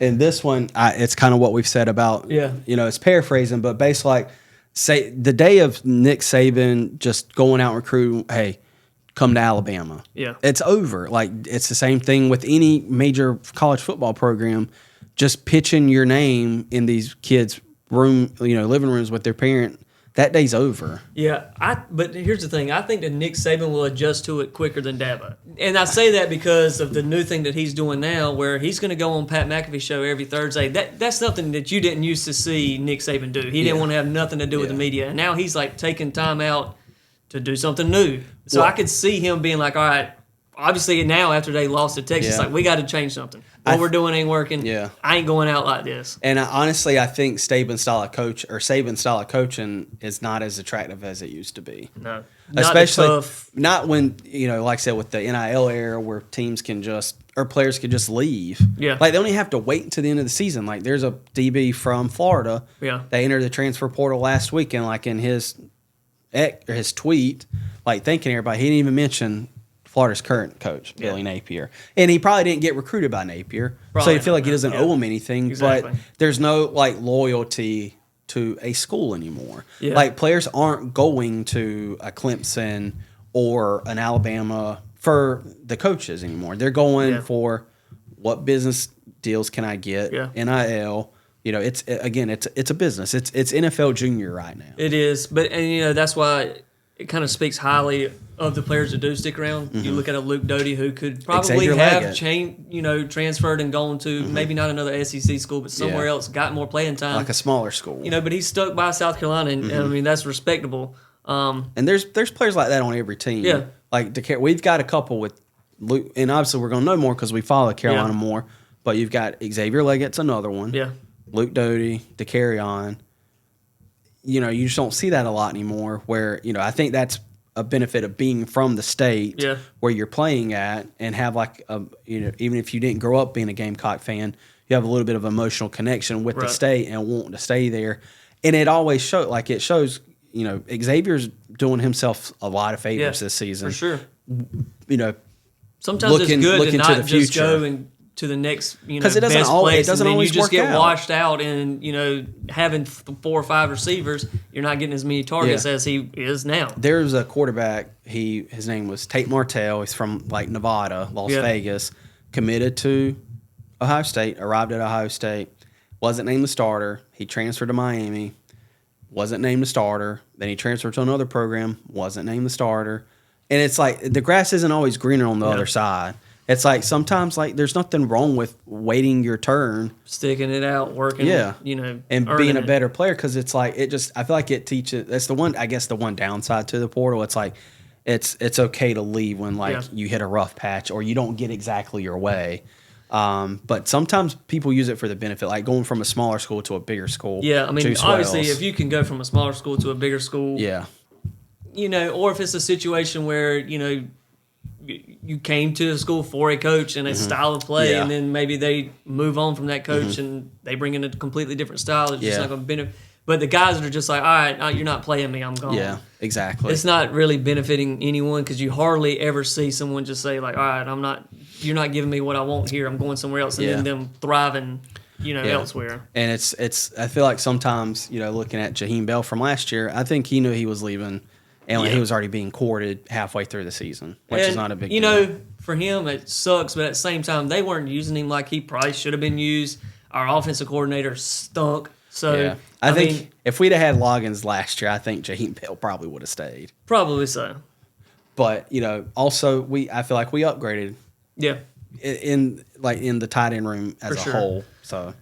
in this one, it's kind of what we've said about, it's paraphrasing, but basically like, say the day of Nick Saban just going out and recruiting, hey, come to Alabama. Yeah. It's over. Like, it's the same thing with any major college football program. Just pitching your name in these kids' living rooms with their parent, that day's over. Yeah, but here's the thing. I think that Nick Saban will adjust to it quicker than Dabo. And I say that because of the new thing that he's doing now, where he's going to go on Pat McAfee's show every Thursday. That's something that you didn't used to see Nick Saban do. He didn't want to have nothing to do with the media. And now he's like taking time out to do something new. So I could see him being like, all right, obviously now after they lost to Texas, like, we got to change something. What we're doing ain't working. Yeah. I ain't going out like this. And honestly, I think Saban's style of coaching is not as attractive as it used to be. No. Especially not when, like I said, with the NIL era where teams can players can just leave. Yeah. Like, they don't have to wait until the end of the season. Like, there's a DB from Florida. Yeah. They entered the transfer portal last week, and like in his tweet, like thanking everybody, he didn't even mention Florida's current coach, Billy Napier. And he probably didn't get recruited by Napier. So you feel like he doesn't owe him anything. Exactly. But there's no like loyalty to a school anymore. Yeah. Like, players aren't going to a Clemson or an Alabama for the coaches anymore. They're going for what business deals can I get, NIL. It's a business. It's NFL junior right now. It is, but that's why it kind of speaks highly of the players that do stick around. Mm-hmm. You look at a Luke Doty who could probably have transferred and gone to maybe not another SEC school, but somewhere else, got more playing time, like a smaller school. But he's stuck by South Carolina, and I mean, that's respectable. And there's players like that on every team. Yeah, like we've got a couple with Luke, and obviously we're going to know more because we follow Carolina more. But you've got Xavier Leggett's another one. Yeah, Luke Doty, DeCarrion. You just don't see that a lot anymore. Where I think that's a benefit of being from the state where you're playing at, and have like even if you didn't grow up being a Gamecock fan, you have a little bit of emotional connection with the state and wanting to stay there. And it always shows Xavier's doing himself a lot of favors this season. For sure. it's Sometimes it's good to not the just future. go and to the next, because it doesn't best always, place, it doesn't and then always you just work get out. washed out, and having 4 or 5 receivers, you're not getting as many targets as he is now. There's a quarterback. His name was Tate Martell. He's from like Nevada, Las Vegas. Committed to Ohio State. Arrived at Ohio State. Wasn't named the starter. He transferred to Miami. Wasn't named the starter. Then he transferred to another program. Wasn't named the starter. And it's like the grass isn't always greener on the other side. It's like sometimes like there's nothing wrong with waiting your turn, sticking it out, working, and being a better player, because it's like I feel like it teaches. That's the one downside to the portal. It's like it's okay to leave when you hit a rough patch or you don't get exactly your way. But sometimes people use it for the benefit, like going from a smaller school to a bigger school. Yeah, I mean, obviously, if you can go from a smaller school to a bigger school, or if it's a situation where you came to the school for a coach and a style of play, and then maybe they move on from that coach and they bring in a completely different style. It's just not going to benefit. But the guys that are just like, all right, you're not playing me, I'm gone. Yeah, exactly. It's not really benefiting anyone, because you hardly ever see someone just say like, all right, you're not giving me what I want here, I'm going somewhere else, and then them thriving, elsewhere. And it's I feel like sometimes, looking at Jaheim Bell from last year, I think he knew he was leaving. And he was already being courted halfway through the season, which is not a big deal. For him, it sucks, but at the same time, they weren't using him like he probably should have been used. Our offensive coordinator stunk. So I think if we'd have had Loggins last year, I think Jaheim Bell probably would have stayed. Probably so. But also I feel like we upgraded. Yeah. In the tight end room as a whole. So